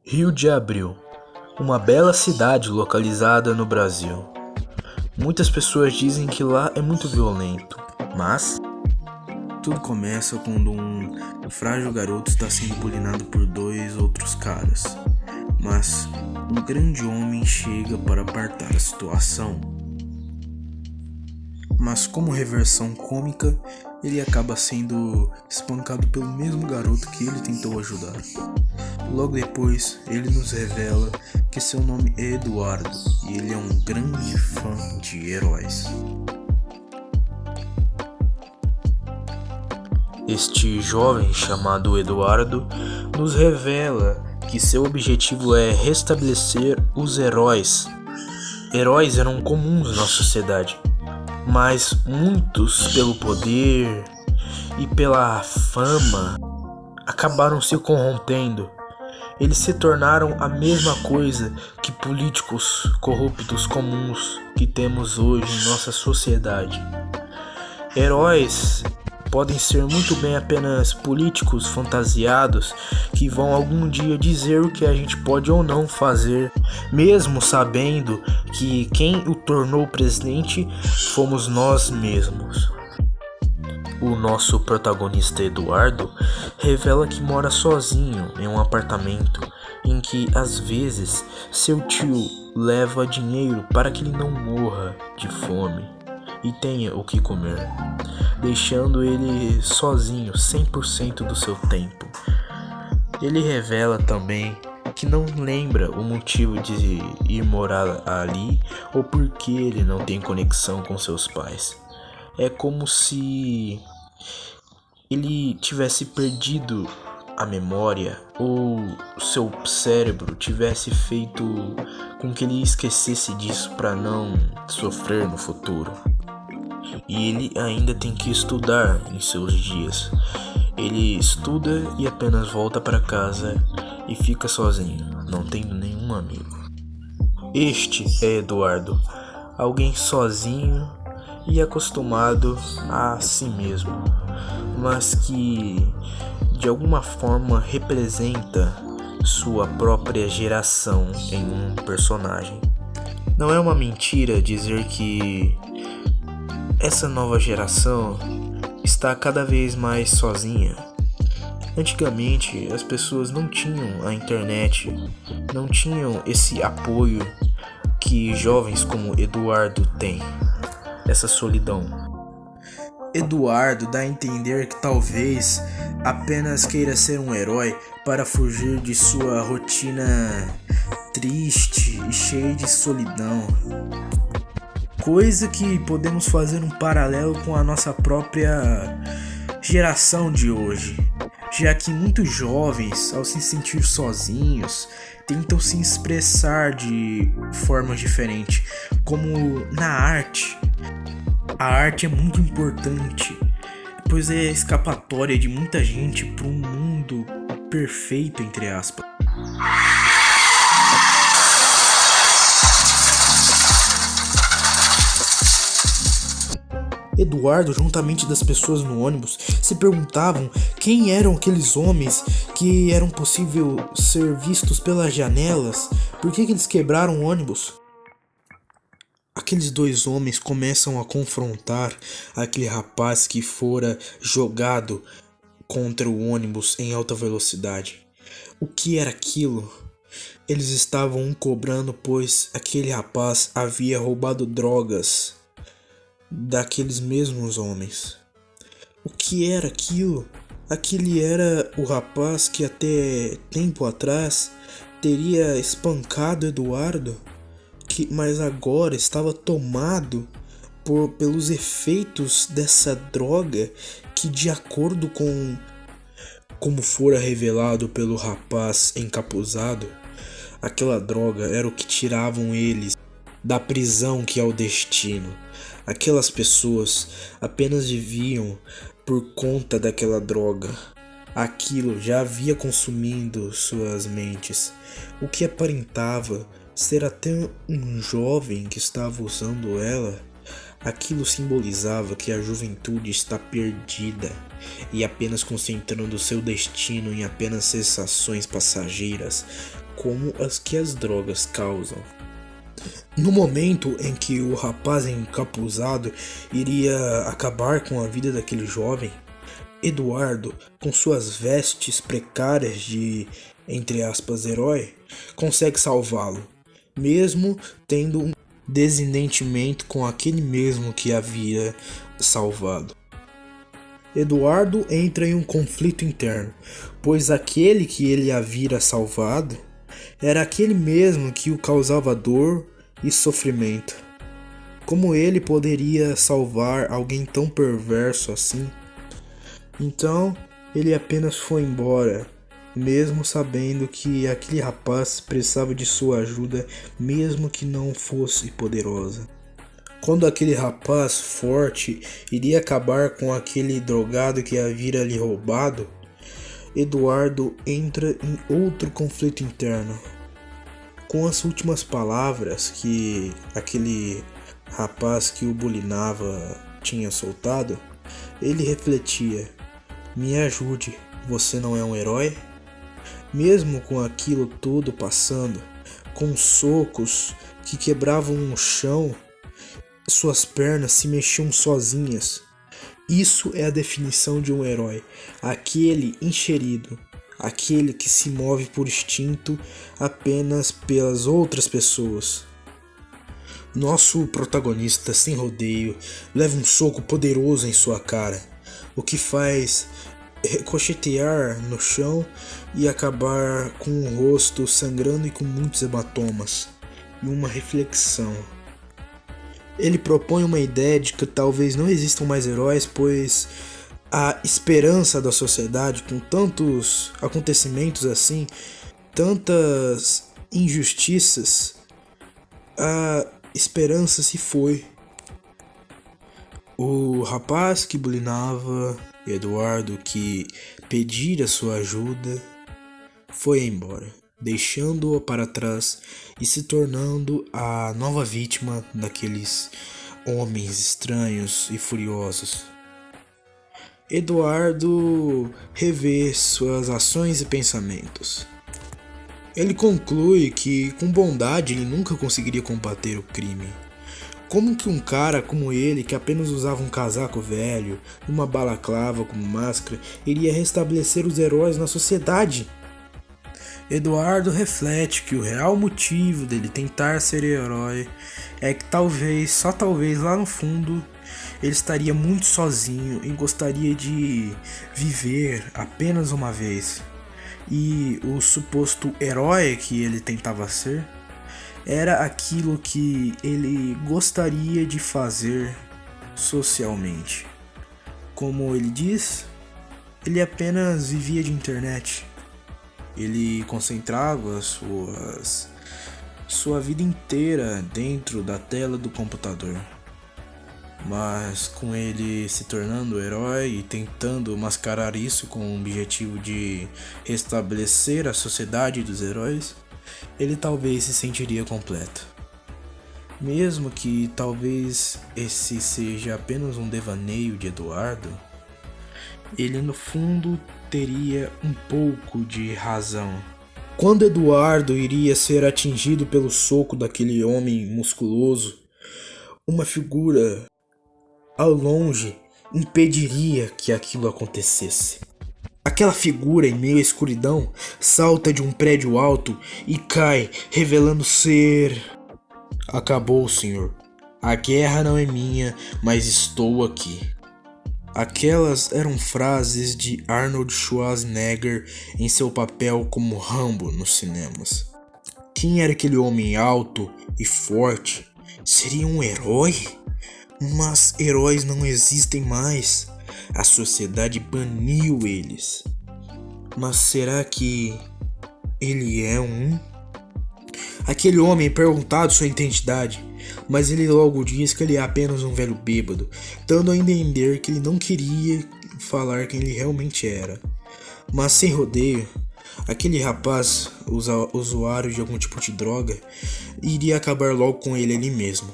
Rio de Abril, uma bela cidade localizada no Brasil. Muitas pessoas dizem que lá é muito violento, mas tudo começa quando um frágil garoto está sendo bulinado por dois outros caras. Mas um grande homem chega para apartar a situação. Mas como reversão cômica, ele acaba sendo espancado pelo mesmo garoto que ele tentou ajudar. Logo depois, ele nos revela que seu nome é Eduardo e ele é um grande fã de heróis. Este jovem chamado Eduardo nos revela que seu objetivo é restabelecer os heróis. Heróis eram comuns na sociedade, mas muitos, pelo poder e pela fama, acabaram se corrompendo. Eles se tornaram a mesma coisa que políticos corruptos comuns que temos hoje em nossa sociedade. Heróis podem ser muito bem apenas políticos fantasiados que vão algum dia dizer o que a gente pode ou não fazer, mesmo sabendo que quem o tornou presidente fomos nós mesmos. O nosso protagonista Eduardo revela que mora sozinho em um apartamento em que às vezes seu tio leva dinheiro para que ele não morra de fome e tenha o que comer, deixando ele sozinho 100% do seu tempo. Ele revela também que não lembra o motivo de ir morar ali ou por que ele não tem conexão com seus pais. É como se ele tivesse perdido a memória ou seu cérebro tivesse feito com que ele esquecesse disso para não sofrer no futuro. E ele ainda tem que estudar em seus dias. Ele estuda e apenas volta para casa e fica sozinho, não tendo nenhum amigo. Este é Eduardo, alguém sozinho e acostumado a si mesmo, mas que de alguma forma representa sua própria geração em um personagem. Não é uma mentira dizer que essa nova geração está cada vez mais sozinha. Antigamente as pessoas não tinham a internet, não tinham esse apoio que jovens como Eduardo têm. Essa solidão. Eduardo dá a entender que talvez apenas queira ser um herói para fugir de sua rotina triste e cheia de solidão. Coisa que podemos fazer um paralelo com a nossa própria geração de hoje, já que muitos jovens, ao se sentir sozinhos, tentam se expressar de formas diferentes, como na arte. A arte é muito importante, pois é a escapatória de muita gente para um mundo perfeito, entre aspas. Eduardo, juntamente das pessoas no ônibus, se perguntavam quem eram aqueles homens que eram possível ser vistos pelas janelas, por que eles quebraram o ônibus? Aqueles dois homens começam a confrontar aquele rapaz que fora jogado contra o ônibus em alta velocidade. O que era aquilo? Eles estavam cobrando, pois aquele rapaz havia roubado drogas daqueles mesmos homens. O que era aquilo? Aquele era o rapaz que até tempo atrás teria espancado Eduardo, mas agora estava tomado pelos efeitos dessa droga que, de acordo com como fora revelado pelo rapaz encapuzado, aquela droga era o que tiravam eles da prisão que é o destino. Aquelas pessoas apenas viviam por conta daquela droga. Aquilo já havia consumindo suas mentes, o que aparentava ser até um jovem que estava usando ela. Aquilo simbolizava que a juventude está perdida e apenas concentrando seu destino em apenas sensações passageiras, como as que as drogas causam. No momento em que o rapaz encapuzado iria acabar com a vida daquele jovem, Eduardo, com suas vestes precárias de, entre aspas, herói, consegue salvá-lo, mesmo tendo um desentendimento com aquele mesmo que havia salvado. Eduardo entra em um conflito interno, pois aquele que ele havia salvado era aquele mesmo que o causava dor e sofrimento. Como ele poderia salvar alguém tão perverso assim? Então ele apenas foi embora, mesmo sabendo que aquele rapaz precisava de sua ajuda, mesmo que não fosse poderosa. Quando aquele rapaz forte iria acabar com aquele drogado que havia lhe roubado, Eduardo entra em outro conflito interno. Com as últimas palavras que aquele rapaz que o bulinava tinha soltado, ele refletia: me ajude, você não é um herói? Mesmo com aquilo tudo passando, com socos que quebravam o chão, suas pernas se mexiam sozinhas. Isso é a definição de um herói, aquele enxerido, aquele que se move por instinto apenas pelas outras pessoas. Nosso protagonista, sem rodeio, leva um soco poderoso em sua cara, o que faz ricochetear no chão e acabar com o rosto sangrando e com muitos hematomas. E uma reflexão. Ele propõe uma ideia de que talvez não existam mais heróis, pois a esperança da sociedade, com tantos acontecimentos assim, tantas injustiças, a esperança se foi. O rapaz que bulinava, Eduardo, que pedira sua ajuda, foi embora, deixando-o para trás e se tornando a nova vítima daqueles homens estranhos e furiosos. Eduardo revê suas ações e pensamentos. Ele conclui que com bondade ele nunca conseguiria combater o crime. Como que um cara como ele, que apenas usava um casaco velho, uma balaclava como máscara, iria restabelecer os heróis na sociedade? Eduardo reflete que o real motivo dele tentar ser herói é que talvez, só talvez lá no fundo, ele estaria muito sozinho e gostaria de viver apenas uma vez. E o suposto herói que ele tentava ser era aquilo que ele gostaria de fazer socialmente. Como ele diz, ele apenas vivia de internet. Ele concentrava sua vida inteira dentro da tela do computador. Mas com ele se tornando herói e tentando mascarar isso com o objetivo de restabelecer a sociedade dos heróis, ele talvez se sentiria completo. Mesmo que talvez esse seja apenas um devaneio de Eduardo, ele no fundo teria um pouco de razão. Quando Eduardo iria ser atingido pelo soco daquele homem musculoso, uma figura ao longe impediria que aquilo acontecesse. Aquela figura, em meio à escuridão, salta de um prédio alto e cai, revelando ser... Acabou, senhor. A guerra não é minha, mas estou aqui. Aquelas eram frases de Arnold Schwarzenegger em seu papel como Rambo nos cinemas. Quem era aquele homem alto e forte? Seria um herói? Mas heróis não existem mais. A sociedade baniu eles. Mas será que ele é um? Aquele homem é perguntado sua identidade, mas ele logo diz que ele é apenas um velho bêbado, dando a entender que ele não queria falar quem ele realmente era. Mas sem rodeio, aquele rapaz, usuário de algum tipo de droga, iria acabar logo com ele ali mesmo.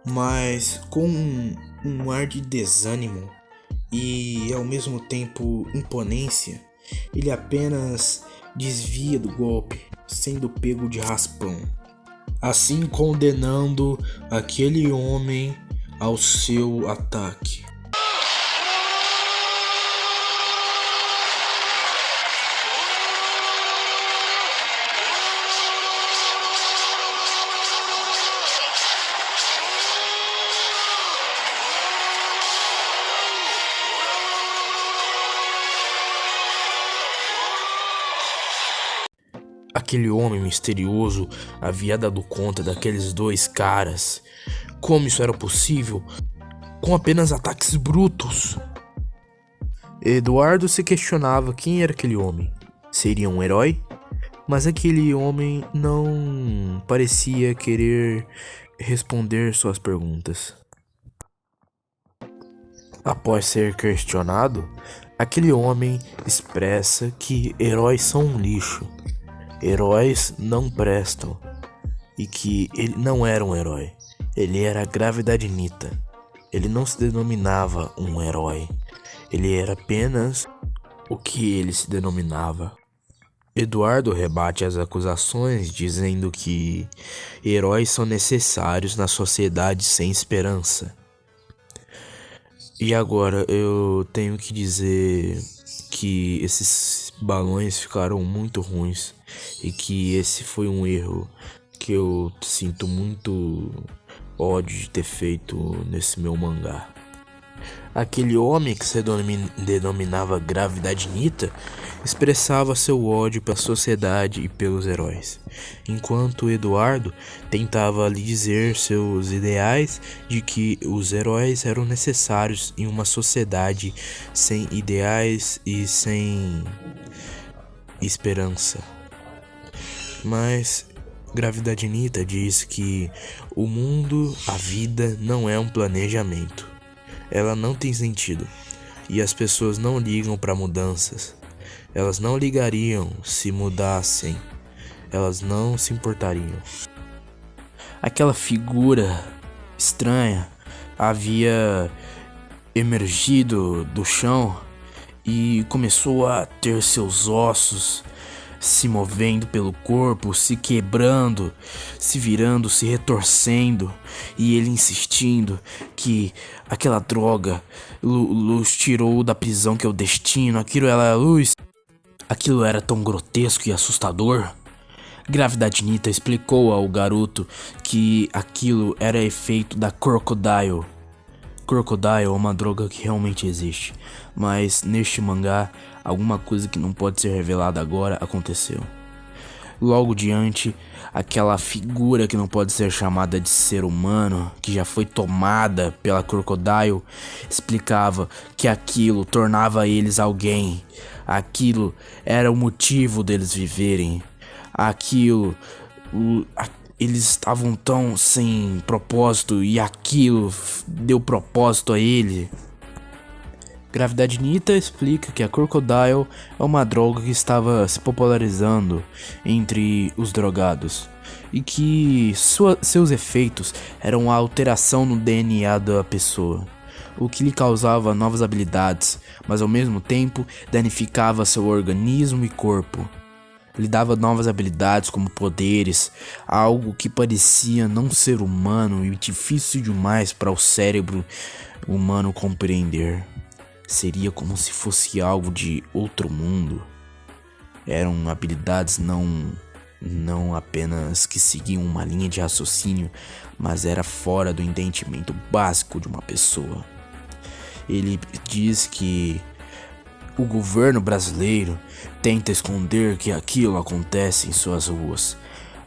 Mas com um ar de desânimo e ao mesmo tempo imponência, ele apenas desvia do golpe, sendo pego de raspão, assim condenando aquele homem ao seu ataque. Aquele homem misterioso havia dado conta daqueles dois caras. Como isso era possível? Com apenas ataques brutos. Eduardo se questionava quem era aquele homem. Seria um herói? Mas aquele homem não parecia querer responder suas perguntas. Após ser questionado, aquele homem expressa que heróis são um lixo. Heróis não prestam, e que ele não era um herói, ele era a Gravidade Nita. Ele não se denominava um herói, ele era apenas o que ele se denominava. Eduardo rebate as acusações, dizendo que heróis são necessários na sociedade sem esperança. E agora eu tenho que dizer que esses balões ficaram muito ruins e que esse foi um erro que eu sinto muito ódio de ter feito nesse meu mangá. Aquele homem que se denominava Gravidade Nita expressava seu ódio pela sociedade e pelos heróis, enquanto Eduardo tentava lhe dizer seus ideais de que os heróis eram necessários em uma sociedade sem ideais e sem esperança. Mas Gravidade Nita diz que o mundo, a vida, não é um planejamento. Ela não tem sentido, e as pessoas não ligam para mudanças. Elas não ligariam se mudassem, elas não se importariam. Aquela figura estranha havia emergido do chão e começou a ter seus ossos se movendo pelo corpo, se quebrando, se virando, se retorcendo, e ele insistindo que aquela droga Luz tirou da prisão, que é o destino, aquilo era Luz. Aquilo era tão grotesco e assustador. Gravidade Nita explicou ao garoto que aquilo era efeito da Crocodile. Crocodile é uma droga que realmente existe, mas neste mangá, alguma coisa que não pode ser revelada agora aconteceu. Logo diante, aquela figura que não pode ser chamada de ser humano, que já foi tomada pela Crocodile, explicava que aquilo tornava eles alguém. Aquilo era o motivo deles viverem. Eles estavam tão sem propósito e aquilo deu propósito a ele. Gravidade Nita explica que a Crocodile é uma droga que estava se popularizando entre os drogados e que seus efeitos eram a alteração no DNA da pessoa, o que lhe causava novas habilidades, mas ao mesmo tempo danificava seu organismo e corpo. Lhe dava novas habilidades como poderes, algo que parecia não ser humano e difícil demais para o cérebro humano compreender. Seria como se fosse algo de outro mundo. Eram habilidades não apenas que seguiam uma linha de raciocínio, mas era fora do entendimento básico de uma pessoa. Ele diz que o governo brasileiro tenta esconder que aquilo acontece em suas ruas,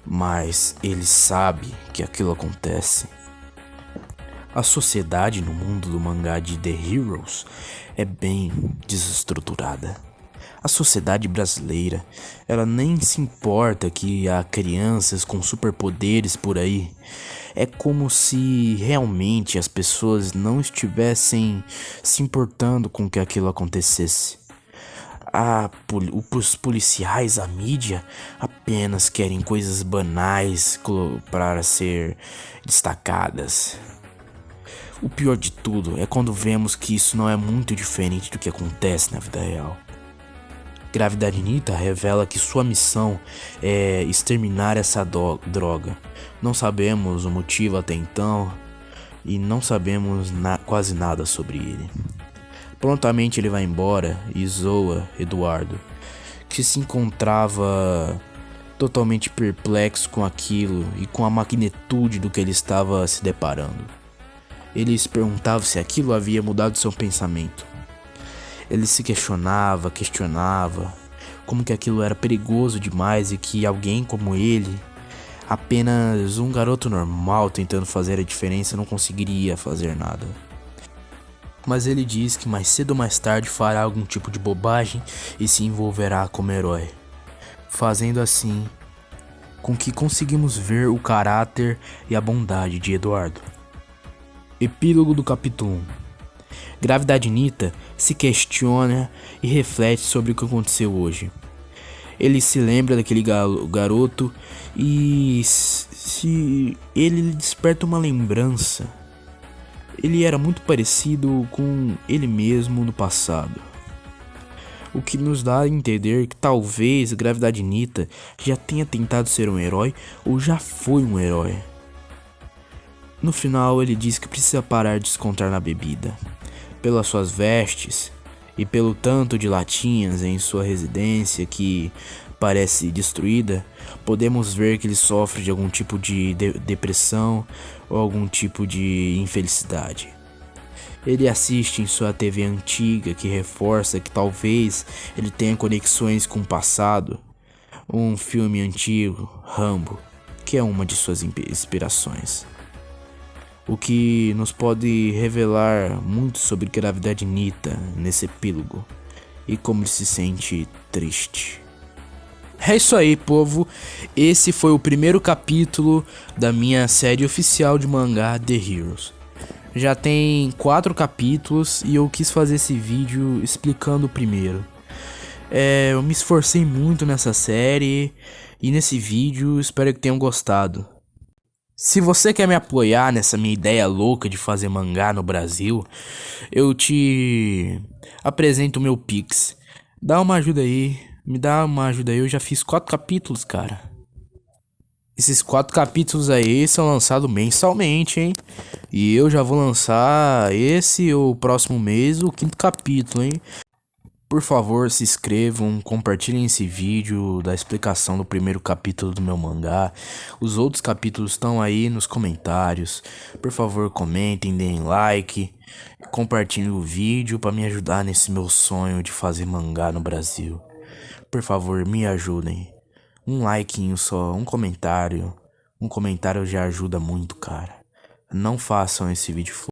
mas ele sabe que aquilo acontece. A sociedade no mundo do mangá de The Heroes é bem desestruturada. A sociedade brasileira, ela nem se importa que há crianças com superpoderes por aí. É como se realmente as pessoas não estivessem se importando com que aquilo acontecesse. Os policiais, a mídia, apenas querem coisas banais para ser destacadas. O pior de tudo é quando vemos que isso não é muito diferente do que acontece na vida real. Gravidade Nita revela que sua missão é exterminar essa droga. Não sabemos o motivo até então e não sabemos quase nada sobre ele. Prontamente ele vai embora e zoa Eduardo, que se encontrava totalmente perplexo com aquilo e com a magnitude do que ele estava se deparando. Ele se perguntava se aquilo havia mudado seu pensamento. Ele se questionava como que aquilo era perigoso demais e que alguém como ele, apenas um garoto normal tentando fazer a diferença, não conseguiria fazer nada. Mas ele diz que mais cedo ou mais tarde fará algum tipo de bobagem e se envolverá como herói, fazendo assim com que conseguimos ver o caráter e a bondade de Eduardo. Epílogo do capítulo 1. Gravidade Nita se questiona e reflete sobre o que aconteceu hoje. Ele se lembra daquele garoto e se ele desperta uma lembrança. Ele era muito parecido com ele mesmo no passado. O que nos dá a entender que talvez Gravidade Nita já tenha tentado ser um herói ou já foi um herói. No final ele diz que precisa parar de se encontrar na bebida. Pelas suas vestes e pelo tanto de latinhas em sua residência que parece destruída, podemos ver que ele sofre de algum tipo de depressão ou algum tipo de infelicidade. Ele assiste em sua TV antiga que reforça que talvez ele tenha conexões com o passado. Um filme antigo, Rambo, que é uma de suas inspirações. O que nos pode revelar muito sobre Gravidade Nita nesse epílogo e como ele se sente triste. É isso aí, povo. Esse foi o primeiro capítulo da minha série oficial de mangá The Heroes. Já tem 4 capítulos e eu quis fazer esse vídeo explicando o primeiro. Eu me esforcei muito nessa série e nesse vídeo, espero que tenham gostado. Se você quer me apoiar nessa minha ideia louca de fazer mangá no Brasil, eu te apresento o meu Pix. Dá uma ajuda aí, me dá uma ajuda aí, eu já fiz 4 capítulos, cara. Esses 4 capítulos aí são lançados mensalmente, hein? E eu já vou lançar esse ou o próximo mês, o 5º capítulo, hein? Por favor, se inscrevam, compartilhem esse vídeo da explicação do primeiro capítulo do meu mangá. Os outros capítulos estão aí nos comentários. Por favor, comentem, deem like, compartilhem o vídeo para me ajudar nesse meu sonho de fazer mangá no Brasil. Por favor, me ajudem. Um likeinho só, um comentário já ajuda muito, cara. Não façam esse vídeo